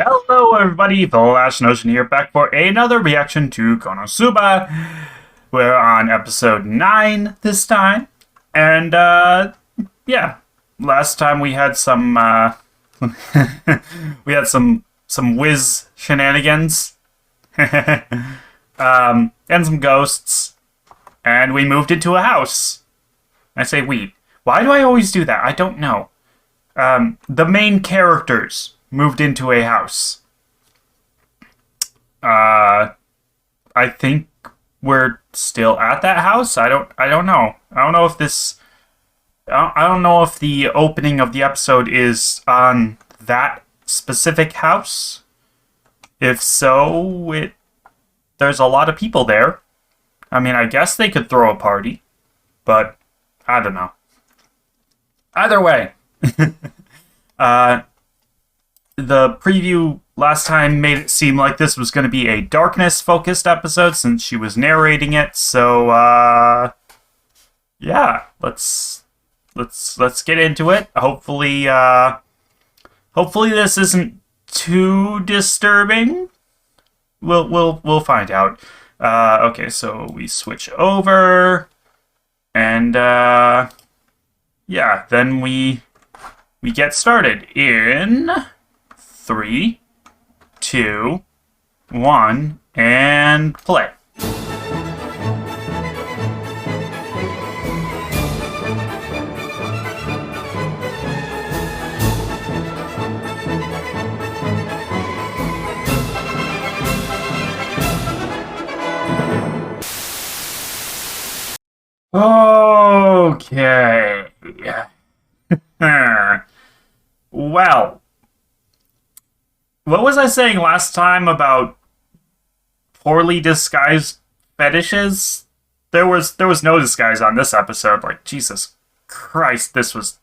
Hello everybody, the Last Notion here, back for another reaction to Konosuba. We're on episode 9 this time, and yeah, last time we had some, we had some whiz shenanigans, and some ghosts, and we moved into a house. I say we. Why do I always do that? I don't know. The main characters moved into a house. I think we're still at that house. I don't know. I don't know if this. I don't know if the opening of the episode is on that specific house. If so, there's a lot of people there. I mean, I guess they could throw a party, but I don't know. Either way. The preview last time made it seem like this was going to be a darkness-focused episode since she was narrating it. So, yeah, let's get into it. Hopefully this isn't too disturbing. We'll find out. Okay, so we switch over, and yeah, then we get started in 3, 2, 1, and play. Okay. Well, what was I saying last time about poorly disguised fetishes? There was no disguise on this episode. Like, Jesus Christ, this was...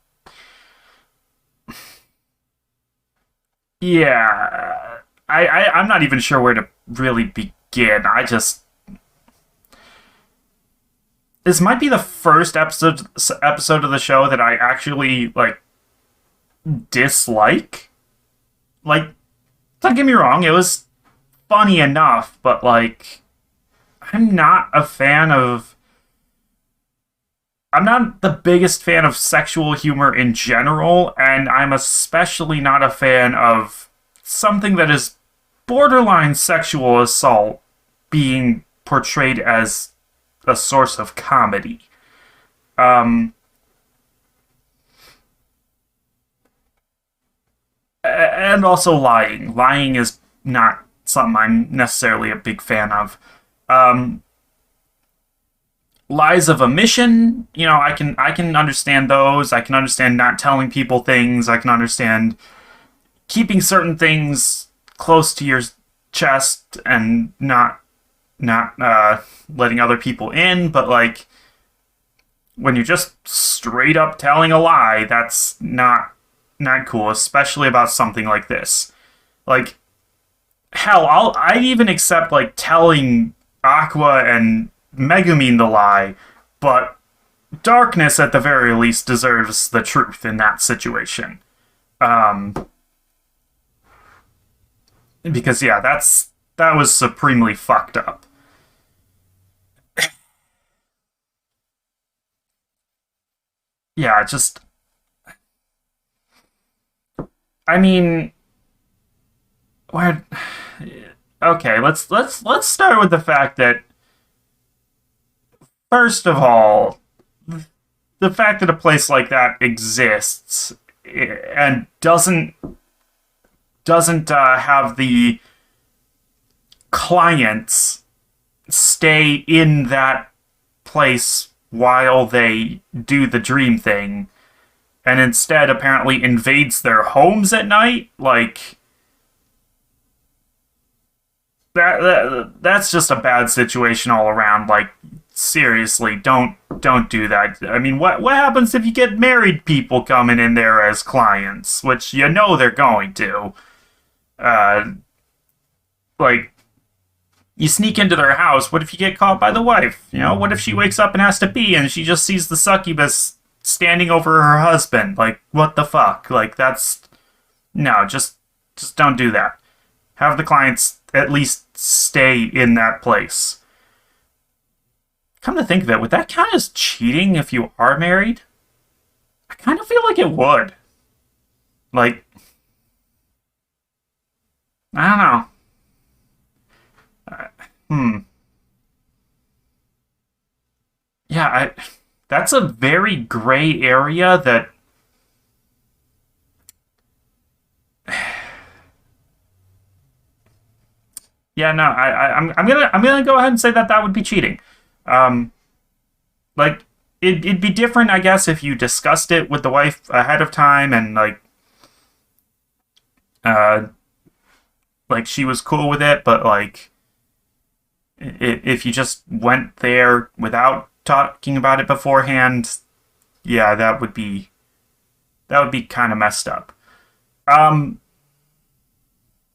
Yeah, I'm not even sure where to really begin. This might be the first episode of the show that I actually, like, dislike. Like, don't get me wrong, it was funny enough, but, like, I'm not the biggest fan of sexual humor in general, and I'm especially not a fan of something that is borderline sexual assault being portrayed as a source of comedy. And also lying. Lying is not something I'm necessarily a big fan of. Lies of omission, you know, I can understand those. I can understand not telling people things. I can understand keeping certain things close to your chest and not letting other people in. But, like, when you're just straight up telling a lie, that's not cool, especially about something like this. Like, hell, I'd even accept, like, telling Aqua and Megumin the lie, but Darkness at the very least deserves the truth in that situation. Because, yeah, that was supremely fucked up. Yeah, just... I mean, where? Okay, let's start with the fact that, first of all, the fact that a place like that exists and doesn't have the clients stay in that place while they do the dream thing, and instead apparently invades their homes at night, like, that's just a bad situation all around. Like, seriously, don't do that. I mean, what happens if you get married people coming in there as clients, which you know they're going to? Like, you sneak into their house, what if you get caught by the wife? You know, what if she wakes up and has to pee and she just sees the succubus standing over her husband? Like, what the fuck? Like, that's... No, just don't do that. Have the clients at least stay in that place. Come to think of it, would that count as cheating if you are married? I kind of feel like it would. Like, I don't know. Hmm. Yeah, that's a very gray area that. Yeah, no, I'm gonna go ahead and say that that would be cheating. Um, like it'd be different, I guess, if you discussed it with the wife ahead of time and uh, like she was cool with it, but like if you just went there without talking about it beforehand, yeah, that would be kind of messed up. Um,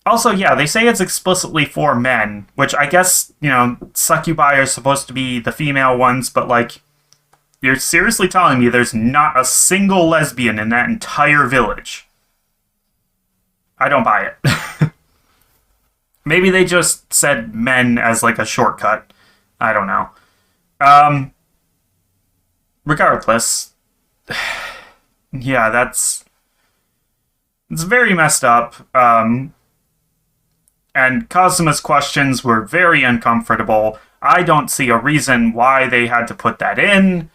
Also, yeah, they say it's explicitly for men, which I guess, succubi are supposed to be the female ones, but like, you're seriously telling me there's not a single lesbian in that entire village? I don't buy it. Maybe they just said men as like a shortcut. I don't know. Um, Regardless, yeah, it's very messed up. And Kazuma's questions were very uncomfortable. I don't see a reason why they had to put that in,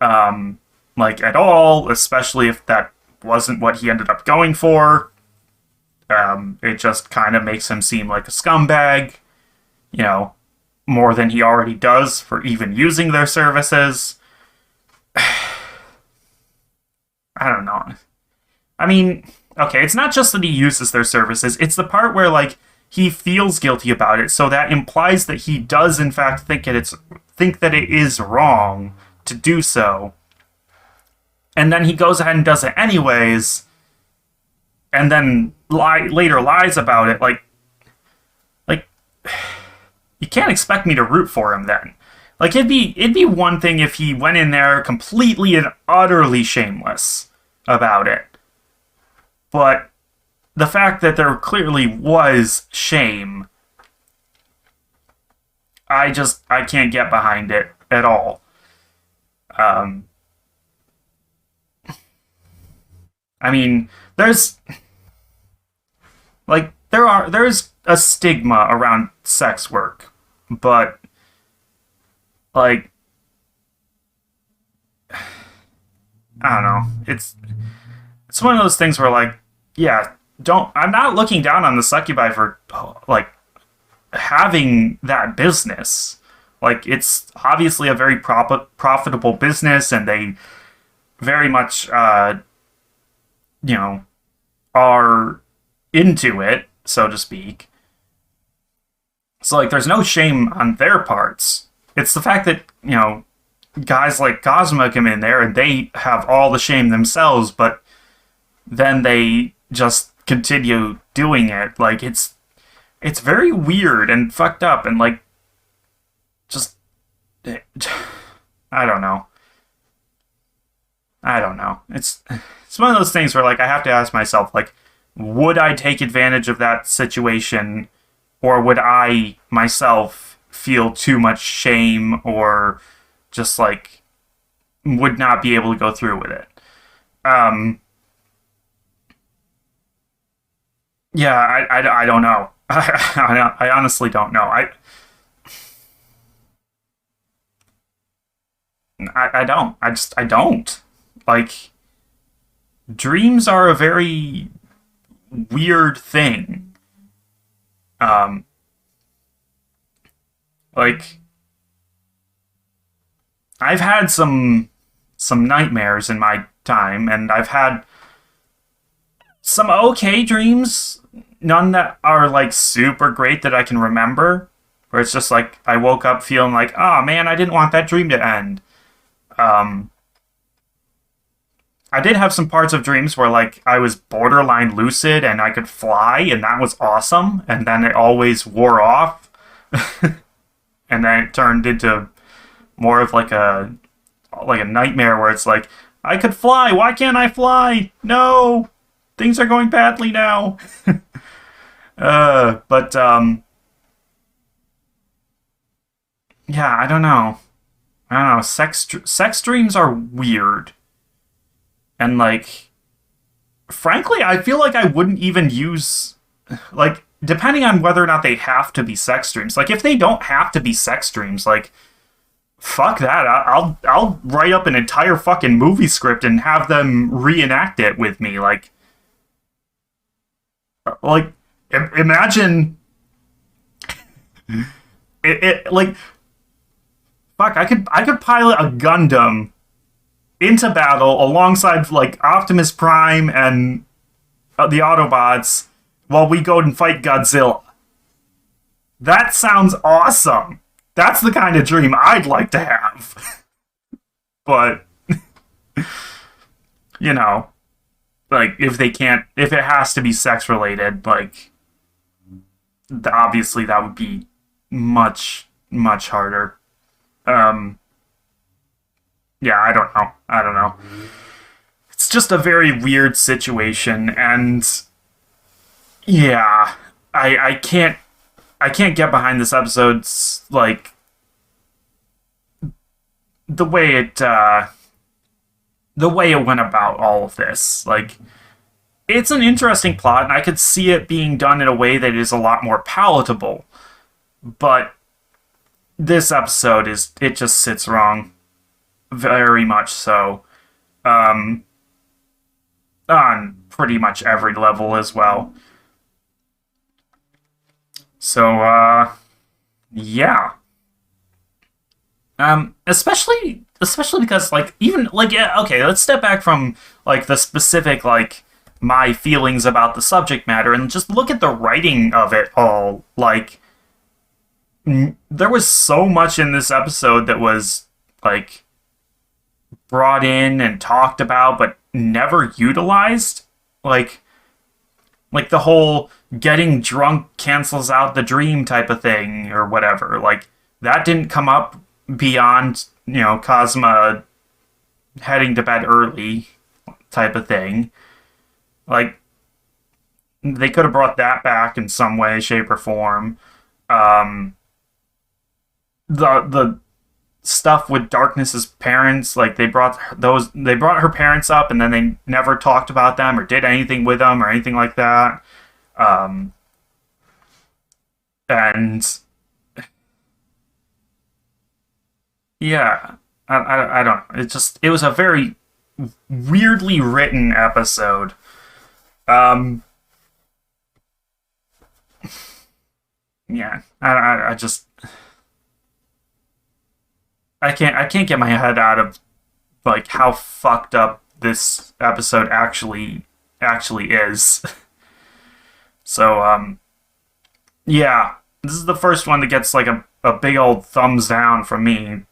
like at all, especially if that wasn't what he ended up going for. It just kind of makes him seem like a scumbag, you know, more than he already does for even using their services. I don't know. I mean, okay, it's not just that he uses their services, it's the part where, like, he feels guilty about it, so that implies that he does, in fact, think that it is wrong to do so. And then he goes ahead and does it anyways, and then later lies about it. Like, you can't expect me to root for him then. Like, it'd be one thing if he went in there completely and utterly shameless about it. But the fact that there clearly was shame, I can't get behind it at all. Um, I mean, there's a stigma around sex work, but like, I don't know. It's one of those things where, like, yeah, don't. I'm not looking down on the succubi for like having that business. Like, it's obviously a very profitable business, and they very much, you know, are into it, so to speak. So, like, there's no shame on their parts. It's the fact that, guys like Cosmo come in there and they have all the shame themselves, but then they just continue doing it. Like, it's very weird and fucked up, and like, just I don't know. I don't know. It's one of those things where, like, I have to ask myself, like, would I take advantage of that situation, or would I myself feel too much shame, or just like would not be able to go through with it? Um, yeah, I don't know. I honestly don't know. I don't. I don't. Like, dreams are a very weird thing. Um, like, I've had some nightmares in my time, and I've had some okay dreams, none that are like super great that I can remember, where it's just like I woke up feeling like, oh man, I didn't want that dream to end. Um, I did have some parts of dreams where, like, I was borderline lucid and I could fly, and that was awesome, and then it always wore off. And then it turned into more of like a nightmare where it's like, I could fly, why can't I fly? No, things are going badly now. But yeah, I don't know. I don't know. Sex dreams are weird, and like, frankly, I feel like I wouldn't even use like depending on whether or not they have to be sex dreams. Like, if they don't have to be sex dreams, like fuck that. I'll write up an entire fucking movie script and have them reenact it with me. Like imagine it like fuck. I could pilot a Gundam into battle alongside like Optimus Prime and the Autobots while we go and fight Godzilla. That sounds awesome. That's the kind of dream I'd like to have. But, you know, like if it has to be sex related, like obviously that would be much harder. Um, yeah, I don't know. It's just a very weird situation, and yeah, I can't get behind this episode's like the way it uh the way it went about all of this. Like, it's an interesting plot, and I could see it being done in a way that is a lot more palatable. But this episode is it just sits wrong, very much so, um, on pretty much every level as well. So, yeah. Especially because like even like yeah, okay, let's step back from like the specific like my feelings about the subject matter and just look at the writing of it all. Like there was so much in this episode that was like brought in and talked about but never utilized. Like like the whole getting drunk cancels out the dream type of thing or whatever. Like that didn't come up beyond, Cosma heading to bed early type of thing. Like they could have brought that back in some way, shape, or form. Um, the stuff with Darkness's parents, like they brought her parents up, and then they never talked about them or did anything with them or anything like that. Um, and yeah, I don't know. It was a very weirdly written episode. Um, yeah, I just I can't get my head out of like how fucked up this episode actually is. So yeah, this is the first one that gets like a big old thumbs down from me,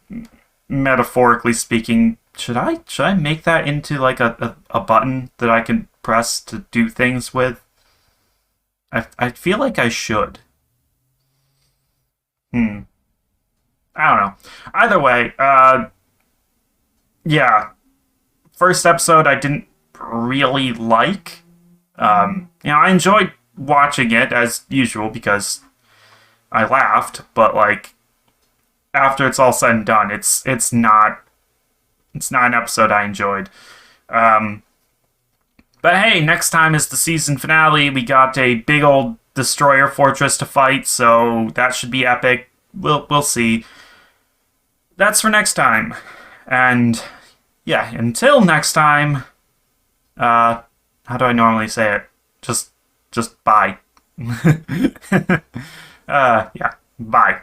metaphorically speaking. Should I make that into like a button that I can press to do things with? I feel like I should. Hmm. I don't know. Either way, yeah. First episode I didn't really like. I enjoyed watching it as usual because I laughed, but like after it's all said and done, it's not an episode I enjoyed. Um, but hey, next time is the season finale. We got a big old destroyer fortress to fight, so that should be epic. We'll see. That's for next time. And yeah, until next time, how do I normally say it? Just bye. Yeah, bye.